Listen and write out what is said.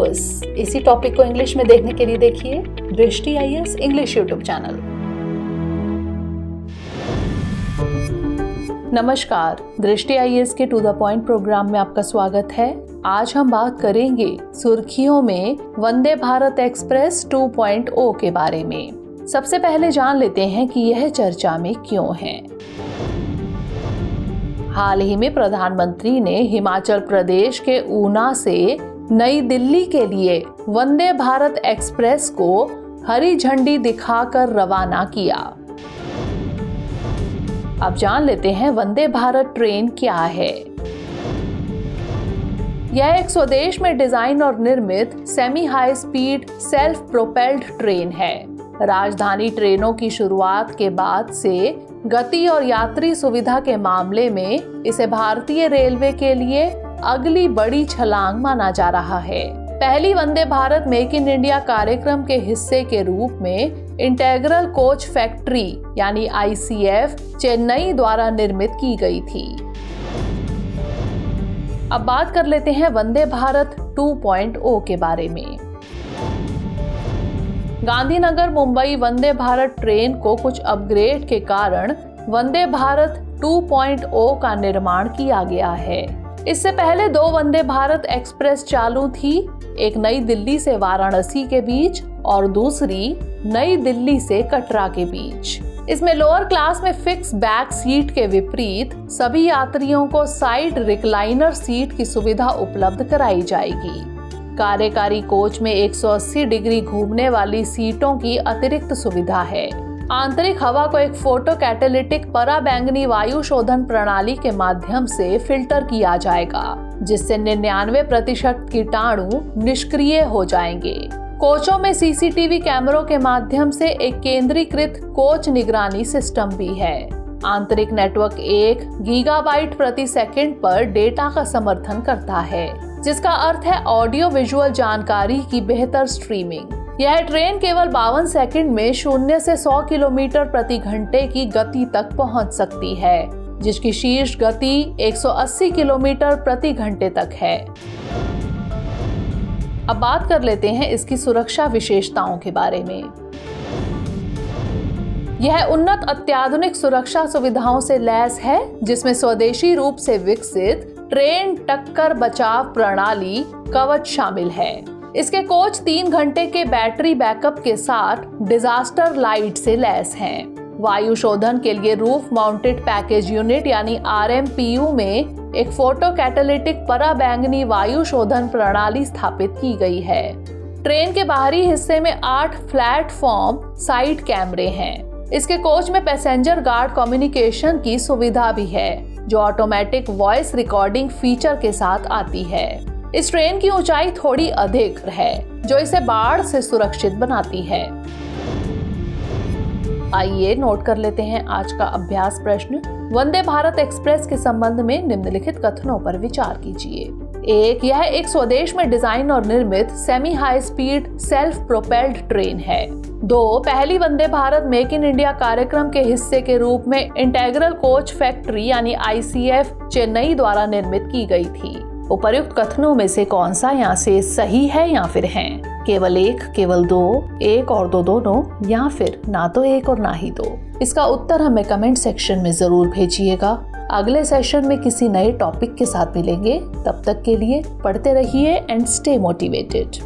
Viewers, इसी topic को English में देखने के लिए देखिए दृष्टि आईएएस इंग्लिश यूट्यूब चैनल। नमस्कार, दृष्टि आईएएस के टू द पॉइंट प्रोग्राम में आपका स्वागत है। आज हम बात करेंगे सुर्खियों में वंदे भारत एक्सप्रेस 2.0 के बारे में। सबसे पहले जान लेते हैं कि यह चर्चा में क्यों है। हाल ही में प्रधानमंत्री ने हिमाचल प्रदेश के ऊना से नई दिल्ली के लिए वंदे भारत एक्सप्रेस को हरी झंडी दिखाकर रवाना किया। अब जान लेते हैं वंदे भारत ट्रेन क्या है। यह एक स्वदेश में डिजाइन और निर्मित semi high speed self propelled train है। राजधानी ट्रेनों की शुरुआत के बाद से गति और यात्री सुविधा के मामले में इसे भारतीय रेलवे के लिए अगली बड़ी छलांग माना जा रहा है। पहली Vande Bharat make in India कार्यक्रम के हिस्से के रूप में इंटीग्रल कोच फैक्ट्री यानी ICF चेन्नई द्वारा निर्मित की गई थी। अब बात कर लेते हैं वंदे भारत 2.0 के बारे में। गांधीनगर मुंबई वंदे भारत ट्रेन को कुछ अपग्रेड के कारण वंदे भारत 2.0 का निर्माण किया गया है। इससे पहले 2 वंदे भारत एक्सप्रेस चालू थी, एक नई दिल्ली से वाराणसी के बीच और दूसरी नई दिल्ली से कटरा के बीच। इसमें लोअर क्लास में फिक्स बैक सीट के विपरीत सभी यात्रियों को साइड रिक्लाइनर सीट की सुविधा उपलब्ध कराई जाएगी। कार्यकारी कोच में 180 डिग्री घूमने वाली सीटों की अतिरिक्त सुविधा है। आंतरिक हवा को एक फोटो कैटालिटिक पराबैंगनी वायु शोधन प्रणाली के माध्यम से फिल्टर किया जाएगा, जिससे 99% कीटाणु निष्क्रिय हो जाएंगे। कोचों में CCTV कैमरों के माध्यम से एक केंद्रीकृत कोच निगरानी सिस्टम भी है। आंतरिक नेटवर्क 1 गीगाबाइट प्रति सेकंड पर डेटा का समर्थन करता है, जिसका अर्थ है ऑडियो विजुअल जानकारी की बेहतर स्ट्रीमिंग। यह ट्रेन केवल 52 सेकंड में 0 से 100 किलोमीटर प्रति घंटे की गति तक पहुंच सकती है, जिसकी शीर्ष गति 180 किलोमीटर प्रति घंटे तक है। अब बात कर लेते हैं इसकी सुरक्षा विशेषताओं के बारे में। यह उन्नत अत्याधुनिक सुरक्षा सुविधाओं से लैस है, जिसमें स्वदेशी रूप से विकसित ट्रेन टक्कर बचाव प्रणाली कवच शामिल है। इसके कोच 3 घंटे के बैटरी बैकअप के साथ डिजास्टर लाइट से लैस हैं। वायु शोधन के लिए रूफ माउंटेड पैकेज यूनिट यानी RMPU में एक फोटो कैटालिटिक पराबैंगनी वायु शोधन प्रणाली स्थापित की गई है। ट्रेन के बाहरी हिस्से में 8 प्लेटफॉर्म साइड कैमरे हैं। इसके कोच में पैसेंजर गार्ड कम्युनिकेशन की सुविधा भी है, जो ऑटोमेटिक वॉइस रिकॉर्डिंग फीचर के साथ आती है। इस ट्रेन की ऊंचाई थोड़ी अधिक है, जो इसे बाढ़ से सुरक्षित बनाती है। आइए नोट कर लेते हैं आज का अभ्यास प्रश्न। वंदे भारत एक्सप्रेस के संबंध में निम्नलिखित कथनों पर विचार कीजिए। 1. यह एक स्वदेश में डिजाइन और निर्मित semi high speed self propelled train है। 2. पहली Vande Bharat make in India कार्यक्रम के हिस्से के रूप में इंटीग्रल कोच फैक्ट्री यानी ICF चेन्नई द्वारा निर्मित की गई थी। उपर्युक्त कथनों में से कौन सा यहाँ से सही है या फिर हैं? केवल 1, केवल 2, 1 और 2 दोनों, या फिर ना तो 1 और ना ही 2? इसका उत्तर हमें कमेंट सेक्शन में जरूर भेजिएगा। अगले सेशन में किसी नए टॉपिक के साथ मिलेंगे। तब तक के लिए पढ़ते रहिए एंड स्टे मोटिवेटेड।